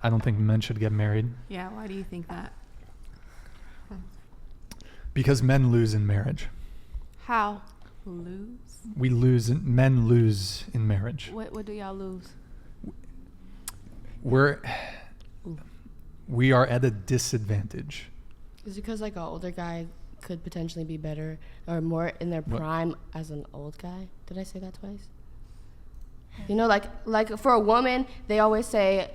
I don't think men should get married. Yeah, why do you think that? Because men lose in marriage. How? Lose? Men lose in marriage. What do y'all lose? We are at a disadvantage. Is it because like an older guy could potentially be better or more in their prime as an old guy? Did I say that twice? You know, like for a woman, they always say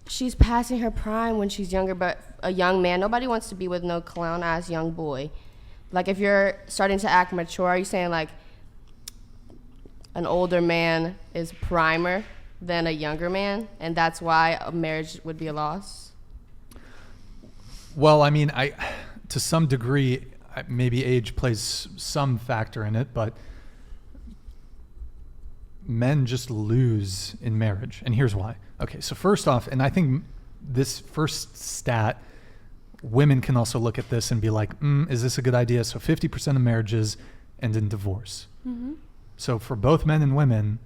she's passing her prime when she's younger, but a young man, nobody wants to be with no clown-ass young boy. Like if you're starting to act mature, are you saying like an older man is primer than a younger man, and that's why a marriage would be a loss? Well, I mean, to some degree, maybe age plays some factor in it, but men just lose in marriage. And here's why. Okay, so first off, and I think this first stat, women can also look at this and be like, is this a good idea? So 50% of marriages end in divorce. Mm-hmm. So for both men and women,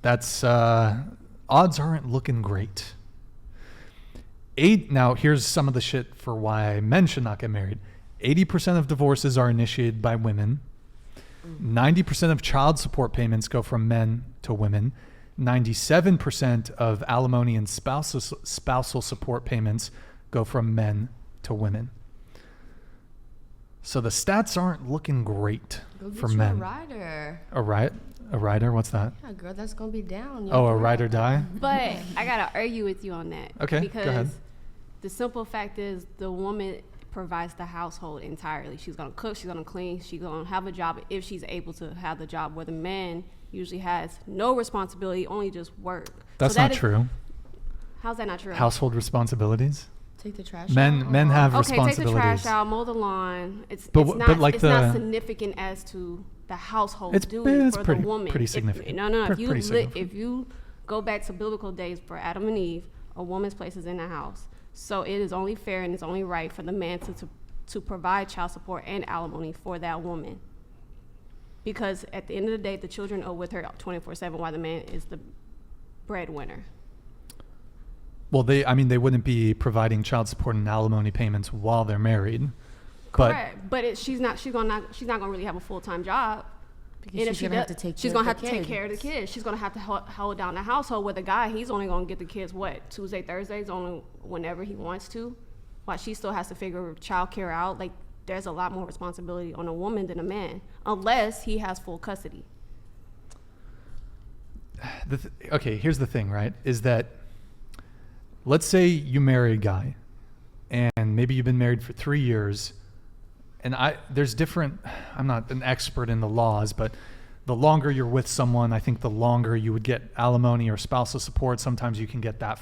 that's odds aren't looking great. Now, here's some of the shit for why men should not get married. 80% of divorces are initiated by women. 90% of child support payments go from men to women. 97% of alimony and spousal support payments go from men to women. So the stats aren't looking great for men. A rider. A rider? What's that? Yeah, girl, that's gonna be down. Oh, a ride or die? But I gotta argue with you on that. Okay, because go ahead. The simple fact is the woman provides the household entirely. She's gonna cook, she's gonna clean, she's gonna have a job if she's able to have the job, where the man usually has no responsibility, only just work. That's not true. How's that not true? Household responsibilities? Take the trash Men have responsibilities. Okay, take the trash out, mow the lawn. It's not significant as to the household duty for the woman. Pretty significant. If you go back to biblical days for Adam and Eve, a woman's place is in the house. So it is only fair and it's only right for the man to provide child support and alimony for that woman. Because at the end of the day, the children are with her 24/7 while the man is the breadwinner. Well, they wouldn't be providing child support and alimony payments while they're married. Correct, but she's not gonna really have a full-time job. Because she's gonna have to take care of the kids. She's gonna have to hold down the household. With a guy, he's only gonna get the kids Tuesday, Thursdays, only whenever he wants to, while she still has to figure childcare out. Like there's a lot more responsibility on a woman than a man, unless he has full custody. Okay, here's the thing, right? Is that let's say you marry a guy, and maybe you've been married for 3 years. And I'm not an expert in the laws, but the longer you're with someone, I think the longer you would get alimony or spousal support. Sometimes you can get that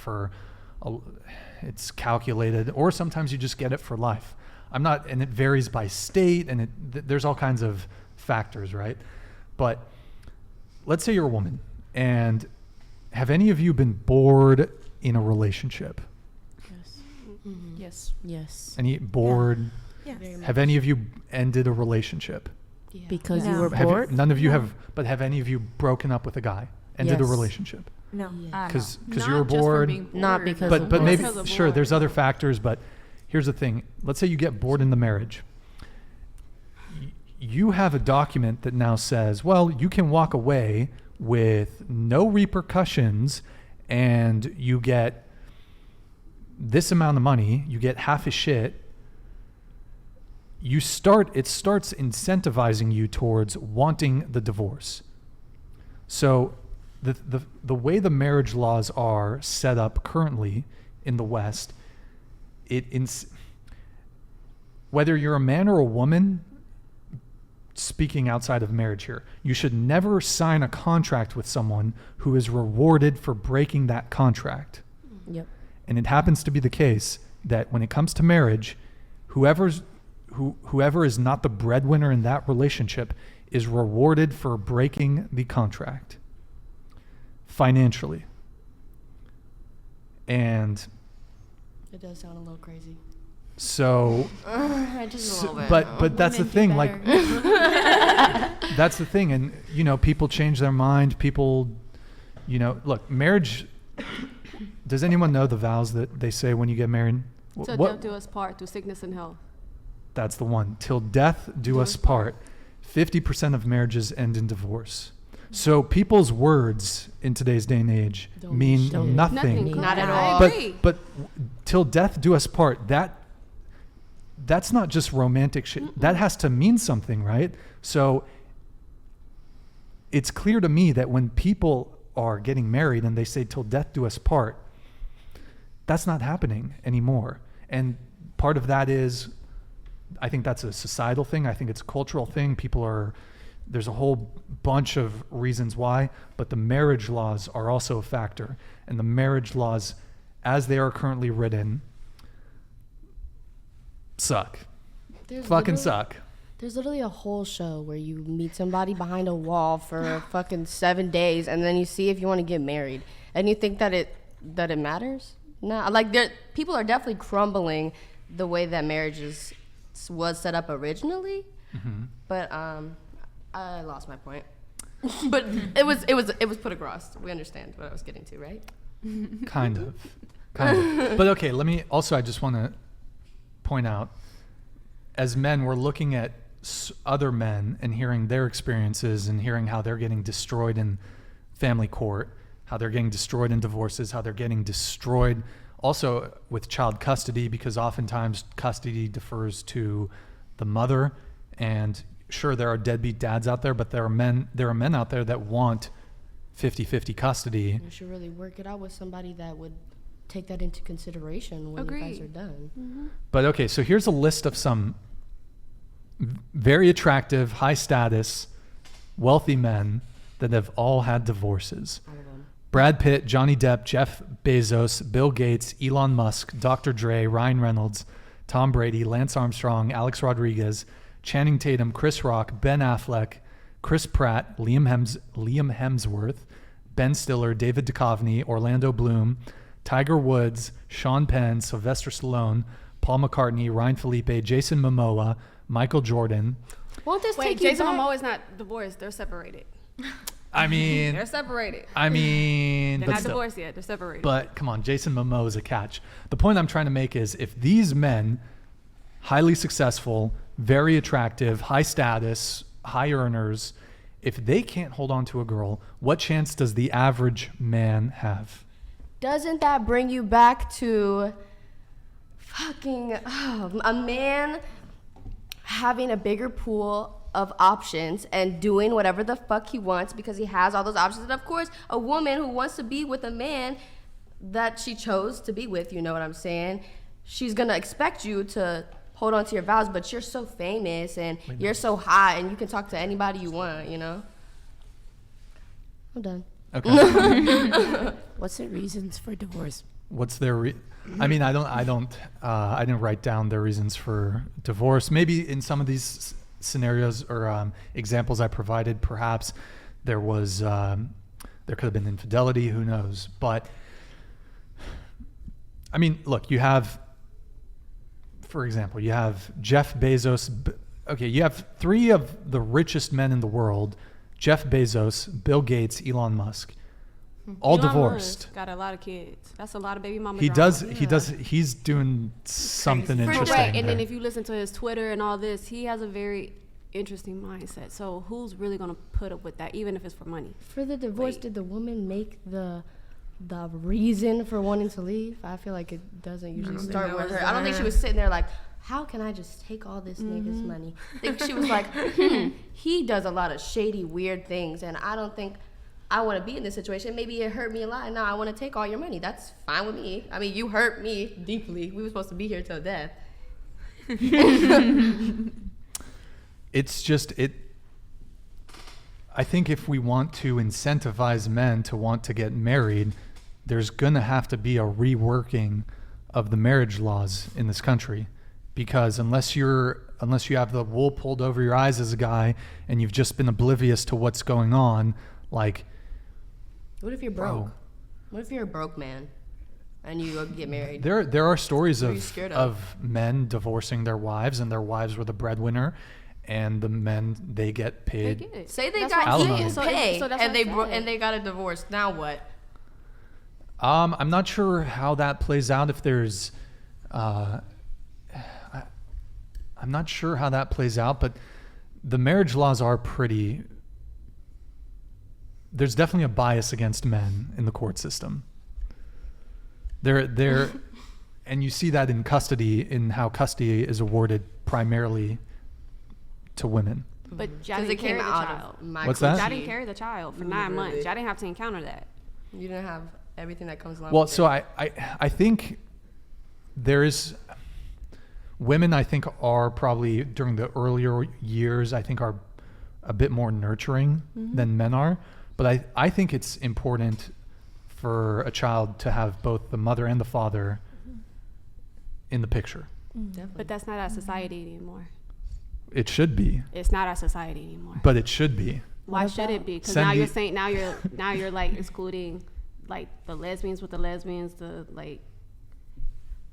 it's calculated, or sometimes you just get it for life. And it varies by state, and there's all kinds of factors, right? But let's say you're a woman, and have any of you been bored in a relationship? Yes. Mm-hmm. Yes. Any bored? Yeah. Yes. Have any of you ended a relationship? Yeah. Because No. you were bored? None of you have, but have any of you broken up with a guy? Ended a Yes. relationship? No. Yeah. Because Not you were just for bored? being bored, Not because But of maybe, because of sure, bored. there's other factors, but here's the thing. Let's say you get bored in the marriage. You have a document that now says, well, you can walk away with no repercussions, and you get this amount of money, you get half a shit. It starts incentivizing you towards wanting the divorce. So the way the marriage laws are set up currently in the West, whether you're a man or a woman, speaking outside of marriage here, you should never sign a contract with someone who is rewarded for breaking that contract. Yep. And it happens to be the case that when it comes to marriage, whoever is not the breadwinner in that relationship is rewarded for breaking the contract financially. And It does sound a little crazy. so, Just a little bit. but that's the thing, like, that's the thing. And, people change their mind. People, look, marriage Does anyone know the vows that they say when you get married? Till What? death do us part, through sickness and health. That's the one. Till death do us part. 50% of marriages end in divorce. So people's words in today's day and age Don't mean mean nothing. Nothing. Not at I all. agree. But till death do us part. That's not just romantic shit. That has to mean something, right? So it's clear to me that when people are getting married and they say till death do us part, that's not happening anymore. And part of that is, I think that's a societal thing. I think it's a cultural thing. There's a whole bunch of reasons why, but the marriage laws are also a factor. And the marriage laws, as they are currently written, suck. There's Fucking literally- suck. There's literally a whole show where you meet somebody behind a wall for fucking 7 days, and then you see if you want to get married, and you think that it matters. No, like people are definitely crumbling the way that was set up originally. But I lost my point. But it was put across. We understand what I was getting to, right? Kind of. But okay, I just want to point out, as men, we're looking at other men and hearing their experiences and hearing how they're getting destroyed in family court, how they're getting destroyed in divorces, how they're getting destroyed also with child custody, because oftentimes custody defers to the mother. And sure, there are deadbeat dads out there, but there are men out there that want 50-50 custody. You should really work it out with somebody that would take that into consideration when you guys Agreed. are done. But okay, so here's a list of some very attractive, high status, wealthy men that have all had divorces. All of them. Brad Pitt, Johnny Depp, Jeff Bezos, Bill Gates, Elon Musk, Dr. Dre, Ryan Reynolds, Tom Brady, Lance Armstrong, Alex Rodriguez, Channing Tatum, Chris Rock, Ben Affleck, Chris Pratt, Liam Hemsworth, Ben Stiller, David Duchovny, Orlando Bloom, Tiger Woods, Sean Penn, Sylvester Stallone, Paul McCartney, Ryan Felipe, Jason Momoa, Michael Jordan. Won't this Wait, take you Jason back? Momoa is not divorced. They're separated. I mean, They're separated. I mean, They're but not still. divorced yet. They're separated. But come on, Jason Momoa is a catch. The point I'm trying to make is, if these men, highly successful, very attractive, high status, high earners, if they can't hold on to a girl, what chance does the average man have? Doesn't that bring you back to fucking a man having a bigger pool of options and doing whatever the fuck he wants because he has all those options? And of course, a woman who wants to be with a man that she chose to be with, you know what I'm saying? She's gonna expect you to hold on to your vows, but you're so famous and you're so hot and you can talk to anybody you want, you know? I'm done. Okay. What's the reasons for divorce? What's their I mean, I didn't write down their reasons for divorce. Maybe in some of these scenarios or examples I provided, perhaps there was there could have been infidelity, who knows? But I mean, look, you have, for example, you have Jeff Bezos. Okay, you have three of the richest men in the world: Jeff Bezos, Bill Gates, Elon Musk, all Elon divorced. Musk got a lot of kids. That's a lot of baby mama He drama. does. He's doing something For interesting. right, and then there. if you listen to his Twitter and all this, he has a very interesting mindset. So who's really gonna put up with that, even if it's for money? For the divorce, Wait. did the woman make the reason for wanting to leave? I feel like it doesn't usually start that with was her. I don't think she was sitting there like, how can I just take all this nigga's money? I think she was like, he does a lot of shady, weird things, and I don't think I want to be in this situation. Maybe it hurt me a lot, and now I want to take all your money. That's fine with me. I mean, you hurt me deeply. We were supposed to be here till death. It's just I think if we want to incentivize men to want to get married, there's going to have to be a reworking of the marriage laws in this country, because unless you have the wool pulled over your eyes as a guy and you've just been oblivious to what's going on, like, What if you're broke? bro, What if you're a broke man and you get married? there are stories What are you of scared of? men divorcing their wives, and their wives were the breadwinner, and the men, they get They paid. get it. Say they That's got why- Alimony. equal So pay so that's and what they I said. and they got a divorce. Now what? I'm not sure how that plays out. If there's, I'm not sure how that plays out, but the marriage laws are pretty. There's definitely a bias against men in the court system. There, and you see that in custody, in how custody is awarded primarily to women. But y'all Because didn't it came carry the out child. of my What's that? Y'all coochie. didn't carry the child for 9 months. Literally. Y'all didn't have to encounter that. You didn't have everything that comes along Well, with so it. I think there is women. I think are probably during the earlier years. I think are a bit more nurturing than men are. But I think it's important for a child to have both the mother and the father in the picture. Definitely. But that's not our society anymore. It should be, It's not our society anymore. but it should be. Why What should it about- be? Because Send now you're the- saying now you're like excluding like the lesbians with the lesbians,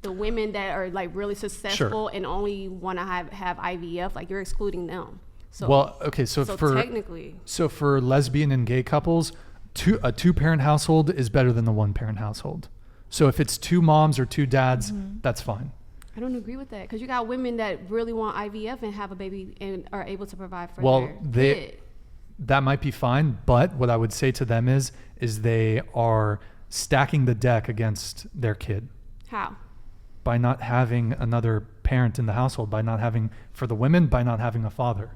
the women that are like really successful and only want to have IVF. Like you're excluding them. So Well, okay, so for technically, lesbian and gay couples, a two-parent household is better than the one-parent household. So if it's two moms or two dads, that's fine. I don't agree with that because you got women that really want IVF and have a baby and are able to provide for Well, their kid. that might be fine, but what I would say to them is they are stacking the deck against their kid How? by not having another parent in the household, by not having, for the women, by not having a father.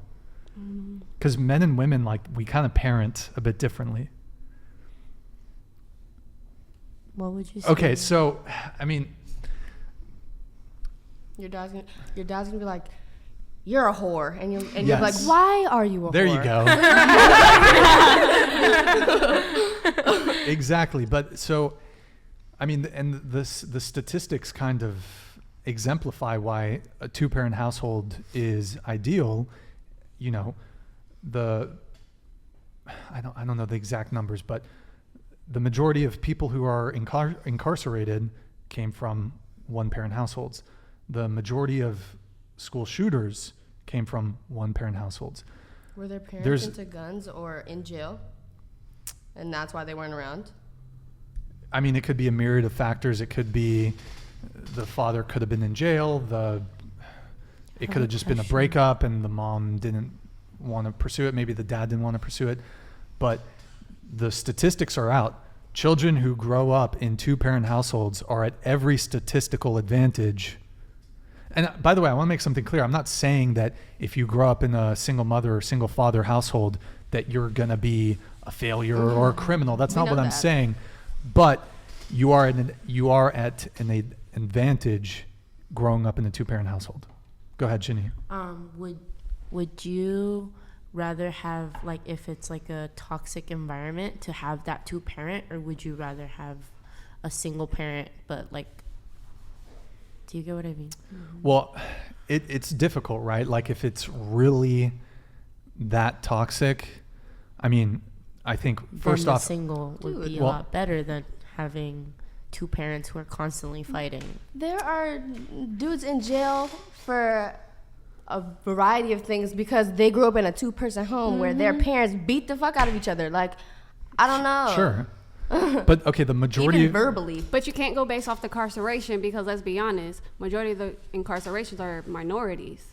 Because men and women, like, we kind of parent a bit differently. What would you say? Okay, so, I mean, Your dad's gonna be like, "You're a whore," and you're Yes. like, "Why are you a whore?" there you go. Exactly. But so, I mean, and the statistics kind of exemplify why a two-parent household is ideal. You know, I don't know the exact numbers, but the majority of people who are incarcerated came from one-parent households. The majority of school shooters came from one-parent households. Were their parents There's- into guns or in jail, and that's why they weren't around? I mean, it could be a myriad of factors. It could be the father could have been in jail. It could have just been a Pressure. breakup and the mom didn't want to pursue it. Maybe the dad didn't want to pursue it. But the statistics are out. Children who grow up in two-parent households are at every statistical advantage. And by the way, I want to make something clear. I'm not saying that if you grow up in a single mother or single father household that you're going to be a failure or a criminal. That's We not know what I'm that. saying. But you are at an advantage growing up in a two-parent household. Go ahead, Ginny. Would you rather have, like, if it's like a toxic environment, to have that two parent, or would you rather have a single parent but like, do you get what I mean? Well, it's difficult, right? Like if it's really that toxic, I mean, I think first then the off, single would Dude. be Well- a lot better than having two parents who are constantly fighting. There are dudes in jail for a variety of things because they grew up in a two-person home where their parents beat the fuck out of each other. Like, I don't know. sure. But okay, the majority Even verbally. But you can't go based off the incarceration because let's be honest, majority of the incarcerations are minorities.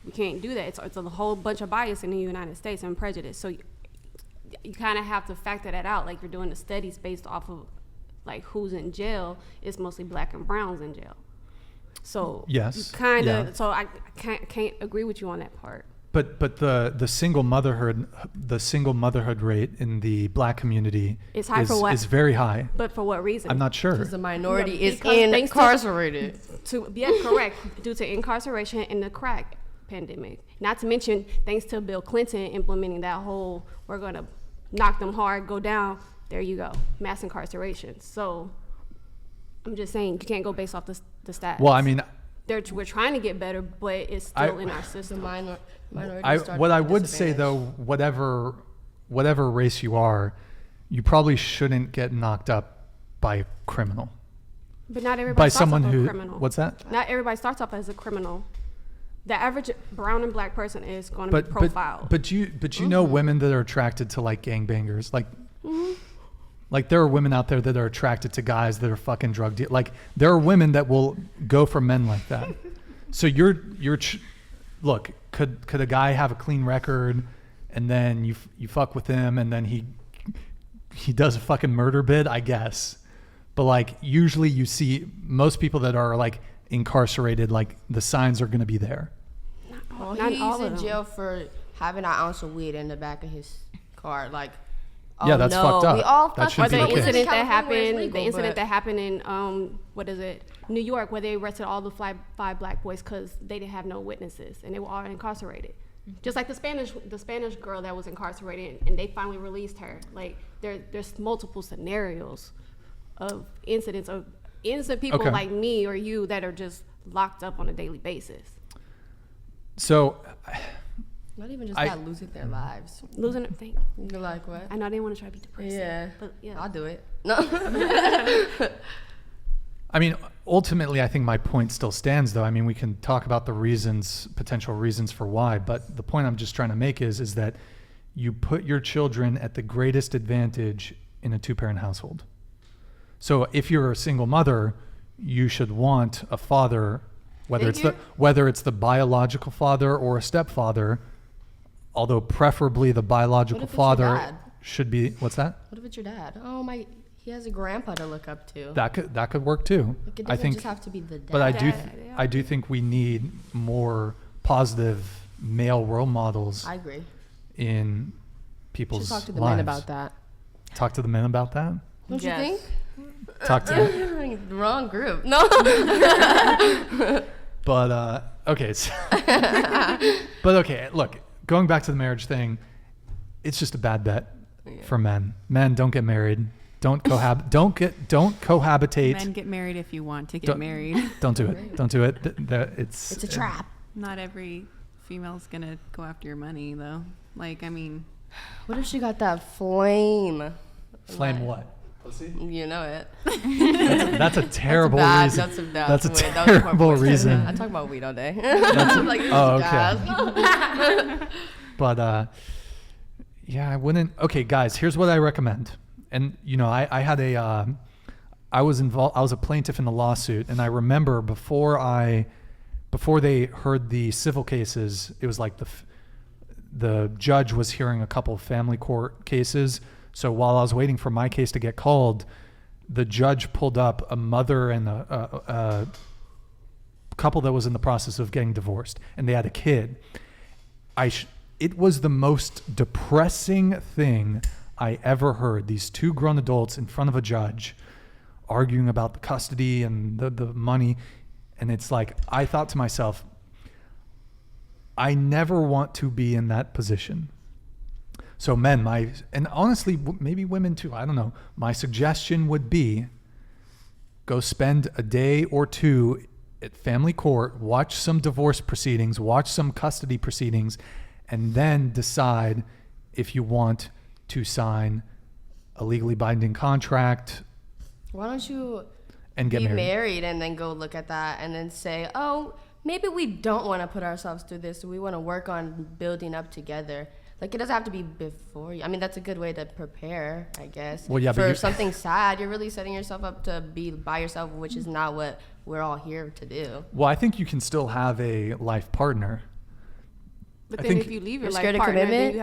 You can't do that. It's a whole bunch of bias in the United States and prejudice. So you kind of have to factor that out. Like you're doing the studies based off of like who's in jail. It's mostly black and browns in jail. So Yes, you kind of. yeah. So I can't agree with you on that part. But the single motherhood rate in the black community It's high for what? is very high. But for what reason? I'm not sure. Because the minority Yeah, is because thanks to- incarcerated. Correct. Due to incarceration and the crack pandemic. Not to mention, thanks to Bill Clinton implementing that whole, we're going to knock them hard, go down. There you go. Mass incarceration. So I'm just saying, you can't go based off the stats. Well, I mean, We're trying to get better, but it's still in our The system. minority what I would say though, whatever race you are, you probably shouldn't get knocked up by a criminal. But not everybody By starts someone off who, a criminal. what's that? Not everybody starts off as a criminal. The average brown and black person is going to be profiled. But you know women that are attracted to like gangbangers, like Like there are women out there that are attracted to guys that are fucking drug deal. Like there are women that will go for men like that. So look, could a guy have a clean record and then you fuck with him and then he does a fucking murder bid? I guess. But like usually you see most people that are like incarcerated, like the signs are going to be there. Well, Not he's all of in them. jail for having an ounce of weed in the back of his car. Like, oh Yeah, that's no, fucked up. we all That fuck shouldn't Or be the the case. incident that California where it's happened, legal, the incident but- that happened in New York, where they arrested all the five black boys because they didn't have no witnesses and they were all incarcerated. Just like the Spanish girl that was incarcerated and they finally released her. Like there's multiple scenarios of incidents of innocent people Okay. like me or you that are just locked up on a daily basis, So Not even just I- that, losing their lives. losing their thing. You're like, what? I know I didn't want to try to be depressing. Yeah. But yeah. I'll do it. No. I mean, ultimately, I think my point still stands, though. I mean, we can talk about the potential reasons for why, but the point I'm just trying to make is that you put your children at the greatest advantage in a two-parent household. So if you're a single mother, you should want a father, whether it's the biological father or a stepfather, although preferably the biological What if it's your father dad? should be. What's that? What if it's your dad? Oh my, he has a grandpa to look up to. That could work too. Like, it I doesn't think. just have to be the dad. But Yeah. I do think we need more positive male role models I agree. in Should people's talk to the lives. men about that. Talk to the men about that. Don't Yes. you think? Talk to. Wrong group. No. But okay. But okay. Look, going back to the marriage thing, it's just a bad bet for men. Men, don't get married. Don't cohabitate. Men get married if you want to get Don't- married. Don't do it. Don't do it. It's It's a trap. Not every female's gonna go after your money though. Like, I mean, What if she got that flame? Flame Like, what? Pussy? You know it. That's a terrible bad, reason. That's a wait, that was my terrible point. reason. I talk about weed all day. That's like, this oh, is gas. But yeah, I wouldn't. Okay, guys, here's what I recommend. And you know, I had I was involved. I was a plaintiff in the lawsuit, and I remember before they heard the civil cases, it was like the judge was hearing a couple of family court cases. So while I was waiting for my case to get called, the judge pulled up a mother and a couple that was in the process of getting divorced, and they had a kid. It was the most depressing thing I ever heard. These two grown adults in front of a judge arguing about the custody and the money. And it's like, I thought to myself, I never want to be in that position. So men, and honestly, maybe women too, I don't know. My suggestion would be go spend a day or two at family court, watch some divorce proceedings, watch some custody proceedings, and then decide if you want to sign a legally binding contract Why don't you and get be married. married and then go look at that and then say, oh, maybe we don't want to put ourselves through this. We want to work on building up together. Like, it doesn't have to be before you. I mean, that's a good way to prepare, I guess. Well, yeah, but for you- something sad, you're really setting yourself up to be by yourself, which is not what we're all here to do. Well, I think you can still have a life partner. But I then think if you leave you're your life scared of partner, then commitment? you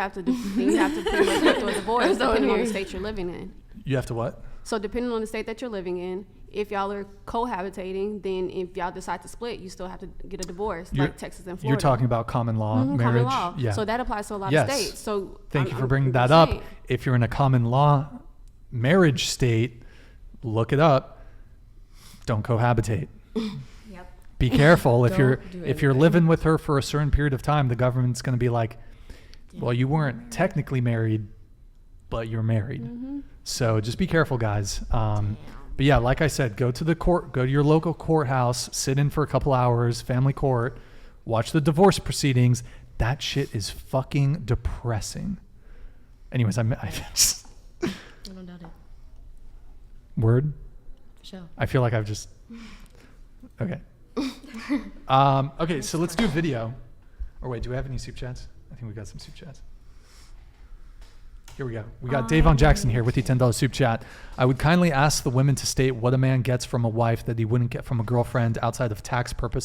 have to pretty much go through a divorce Don't depending on hear the you. state you're living in. You have to what? So depending on the state that you're living in, if y'all are cohabitating, then if y'all decide to split, you still have to get a divorce, You're- like Texas and Florida. You're talking about common law Mhm, marriage. common law. Yeah. So that applies to a lot Yes. of states. So Thank you for I'm bringing just that up. saying. If you're in a common law marriage state, look it up. Don't cohabitate. Yep. Be careful if Don't you're do if you're anything. living with her for a certain period of time, the government's going to be like, well, you weren't technically married, but you're married. Mm-hmm. So just be careful, guys. But yeah, like I said, go to your local courthouse, sit in for a couple hours, family court, watch the divorce proceedings. That shit is fucking depressing. Anyways, I just I don't doubt it. word. For sure. I feel like I've just okay. Okay, so let's do a video. Or wait, do we have any soup chats? I think we got some soup chats. Here we go. We got Davon Jackson here with the $10 soup chat. I would kindly ask the women to state what a man gets from a wife that he wouldn't get from a girlfriend outside of tax purposes.